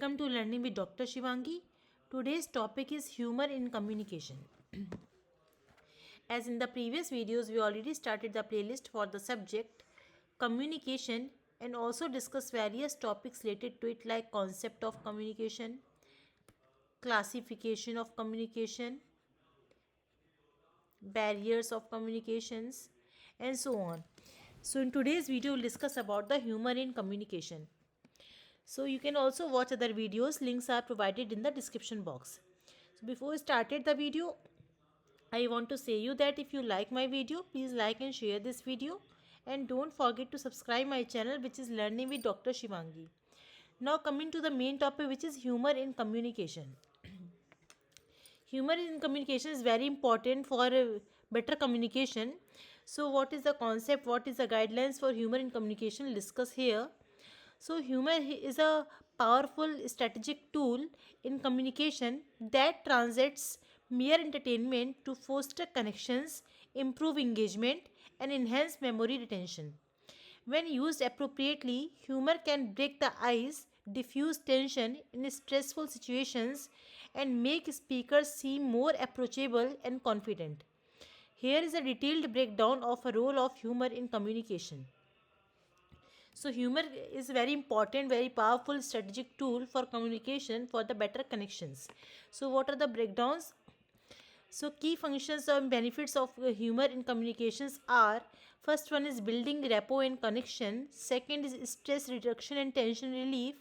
Welcome to Learning with Dr. Shivangi. Today's topic is humor in communication. As in the previous videos, we already started the playlist for the subject communication and also discuss various topics related to it like concept of communication, classification of communication, barriers of communications, and so on. So in today's video, we'll discuss about the humor in communication. So you can also watch other videos. Links are provided in the description box. So before we started the video, I want to say you that if you like my video, please like and share this video. And don't forget to subscribe my channel, which is Learning with Dr. Shivangi. Now coming to the main topic, which is humor in communication. Humor in communication is very important for better communication. So what is the concept, what is the guidelines for humor in communication, we'll discuss here. So humor is a powerful strategic tool in communication that transcends mere entertainment to foster connections, improve engagement, and enhance memory retention. When used appropriately, humor can break the ice, diffuse tension in stressful situations, and make speakers seem more approachable and confident. Here is a detailed breakdown of a role of humor in communication. So humor is very important, very powerful strategic tool for communication for the better connections. So what are the breakdowns? So key functions and benefits of humor in communications are: first one is building rapport and connection, second is stress reduction and tension relief,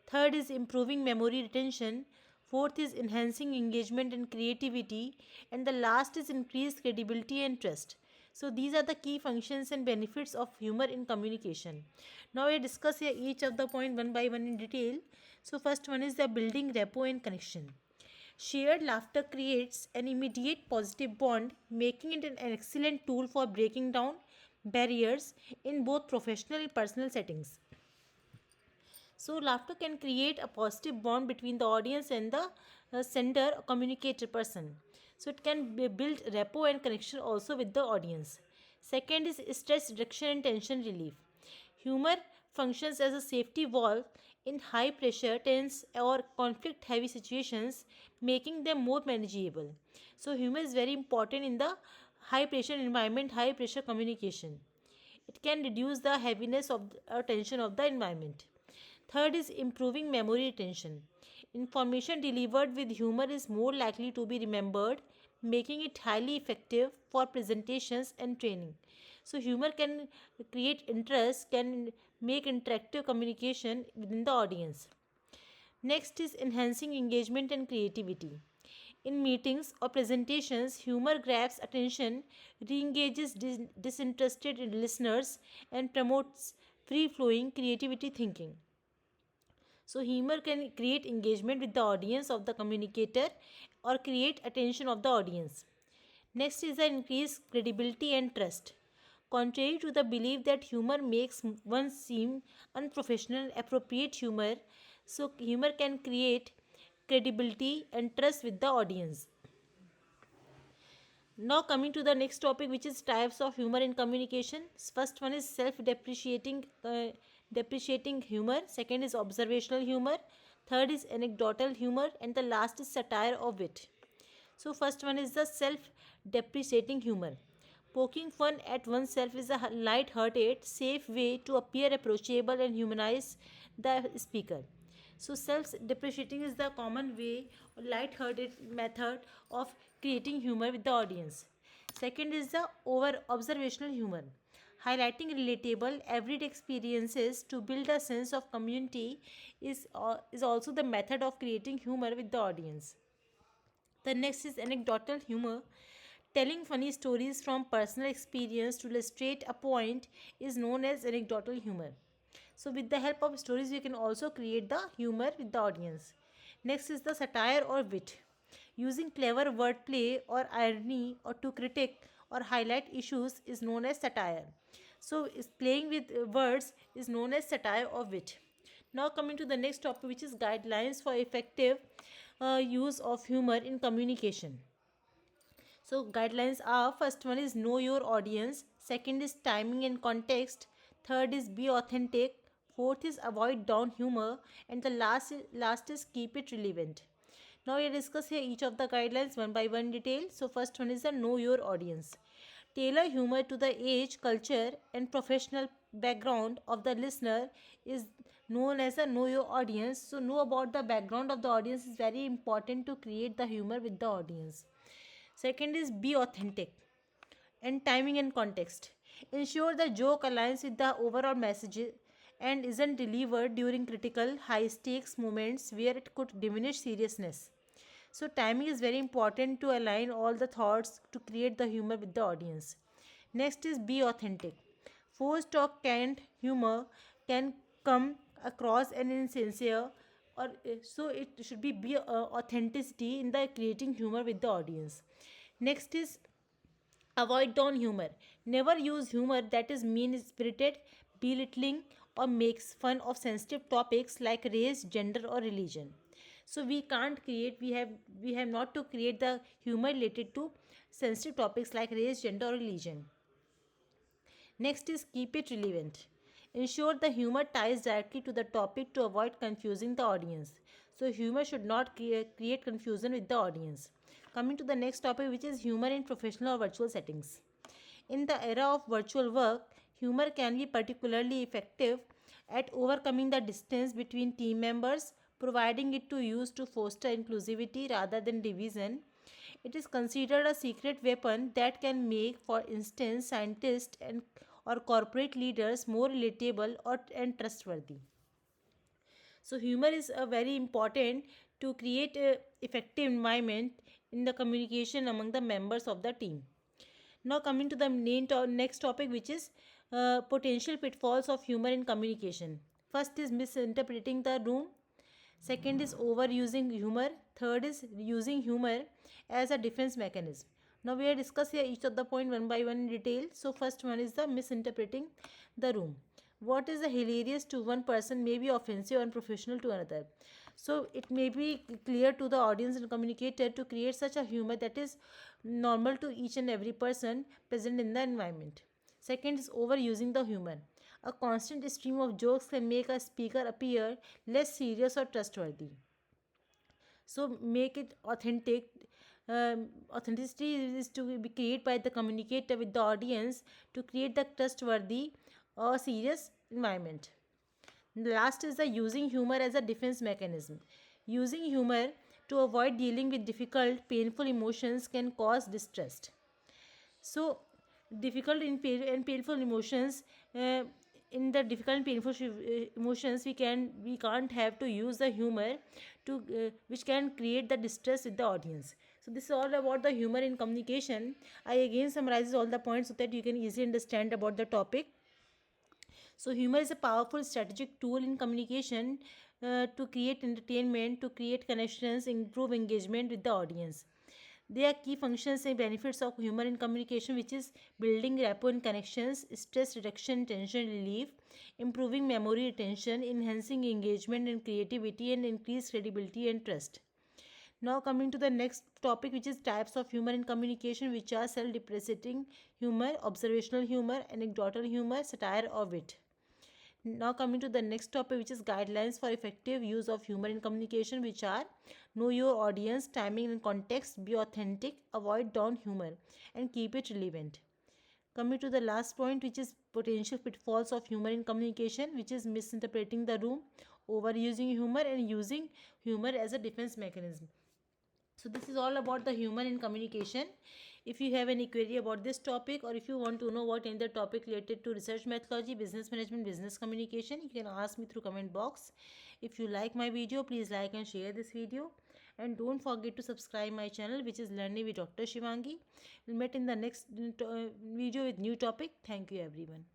third is improving memory retention, fourth is enhancing engagement and creativity, and the last is increased credibility and trust. So these are the key functions and benefits of humor in communication. Now we discuss here each of the point one by one in detail. So first one is the building rapport and connection. Shared laughter creates an immediate positive bond, making it an excellent tool for breaking down barriers in both professional and personal settings. So, laughter can create a positive bond between the audience and the sender or communicator person. So, it can build rapport and connection also with the audience. Second is stress reduction and tension relief. Humor functions as a safety valve in high pressure, tense, or conflict heavy situations, making them more manageable. So, humor is very important in the high pressure environment, high pressure communication. It can reduce the heaviness of or tension of the environment. Third is improving memory retention. Information delivered with humor is more likely to be remembered, making it highly effective for presentations and training. So, humor can create interest, can make interactive communication within the audience. Next is enhancing engagement and creativity. In meetings or presentations, humor grabs attention, re engages disinterested listeners, and promotes free flowing creativity thinking. So, humor can create engagement with the audience of the communicator or create attention of the audience. Next is the increased credibility and trust. Contrary to the belief that humor makes one seem unprofessional, appropriate humor can create credibility and trust with the audience. Now coming to the next topic, which is types of humor in communication. First one is depreciating humor. Second is observational humor. Third is anecdotal humor, and the last is satire or wit. So first one is the self-depreciating humor. Poking fun at oneself is a light-hearted, safe way to appear approachable and humanize the speaker. So self-depreciating is the common way or light-hearted method of creating humor with the audience. Second is the over observational humor, highlighting relatable everyday experiences to build a sense of community is also the method of creating humor with the audience. The next is anecdotal humor. Telling funny stories from personal experience to illustrate a point is known as anecdotal humor. So, with the help of stories, you can also create the humor with the audience. Next is the satire or wit. Using clever wordplay or irony or to critique or highlight issues is known as satire. So, playing with words is known as satire or wit. Now, coming to the next topic, which is guidelines for effective use of humor in communication. So guidelines are: first one is know your audience, second is timing and context, third is be authentic, Fourth is avoid down humor, and the last is keep it relevant. Now we discuss here each of the guidelines one by one detail. So first one is the know your audience. Tailor humor to the age, culture, and professional background of the listener is known as a know your audience. So know about the background of the audience is very important to create the humor with the audience. Second is be authentic and timing and context. Ensure the joke aligns with the overall message and isn't delivered during critical, high stakes moments where it could diminish seriousness. So, timing is very important to align all the thoughts to create the humor with the audience. Next is be authentic. Forced talk canned humor can come across and insincere, or so it should be authenticity in the creating humor with the audience. Next is avoid down humor. Never use humor that is mean spirited, belittling, or makes fun of sensitive topics like race, gender, or religion. So we can't create. We have not to create the humor related to sensitive topics like race, gender, or religion. Next is keep it relevant. Ensure the humor ties directly to the topic to avoid confusing the audience. So, humor should not create confusion with the audience. Coming to the next topic, which is humor in professional or virtual settings. In the era of virtual work, humor can be particularly effective at overcoming the distance between team members, providing it to use to foster inclusivity rather than division. It is considered a secret weapon that can make, for instance, scientists and or corporate leaders more relatable and trustworthy. So humor is a very important to create a effective environment in the communication among the members of the team. Now coming to the next topic, which is potential pitfalls of humor in communication. First is misinterpreting the room. Second is overusing humor. Third is using humor as a defense mechanism. Now we are discuss here each of the point one by one in detail. So first one is the misinterpreting the room. What is the hilarious to one person may be offensive and professional to another. So it may be clear to the audience and communicator to create such a humor that is normal to each and every person present in the environment. Second is overusing the humor. A constant stream of jokes can make a speaker appear less serious or trustworthy. So make it authentic. Authenticity is to be created by the communicator with the audience to create the trustworthy or serious environment. Last is the using humor as a defense mechanism. Using humor to avoid dealing with difficult, painful emotions can cause distress. So, difficult and painful emotions. In the difficult and painful emotions, we can't have to use the humor to which can create the distress with the audience. So this is all about the humor in communication. I again summarizes all the points so that you can easily understand about the topic. So, humor is a powerful strategic tool in communication to create entertainment, to create connections, improve engagement with the audience. There are key functions and benefits of humor in communication, which is building rapport and connections, stress reduction, tension relief, improving memory retention, enhancing engagement and creativity, and increase credibility and trust. Now, coming to the next topic, which is types of humor in communication, which are self depreciating humor, observational humor, anecdotal humor, satire, or wit. Now coming to the next topic, which is guidelines for effective use of humor in communication, which are know your audience, timing and context, be authentic, avoid down humor, and keep it relevant. Coming to the last point, which is potential pitfalls of humor in communication, which is misinterpreting the room, overusing humor, and using humor as a defense mechanism. So this is all about the humor in communication. If you have any query about this topic, or if you want to know what any other topic related to research methodology, business management, business communication, you can ask me through comment box. If you like my video, please like and share this video. And don't forget to subscribe my channel, which is Learning with Dr. Shivangi. We'll meet in the next video with new topic. Thank you everyone.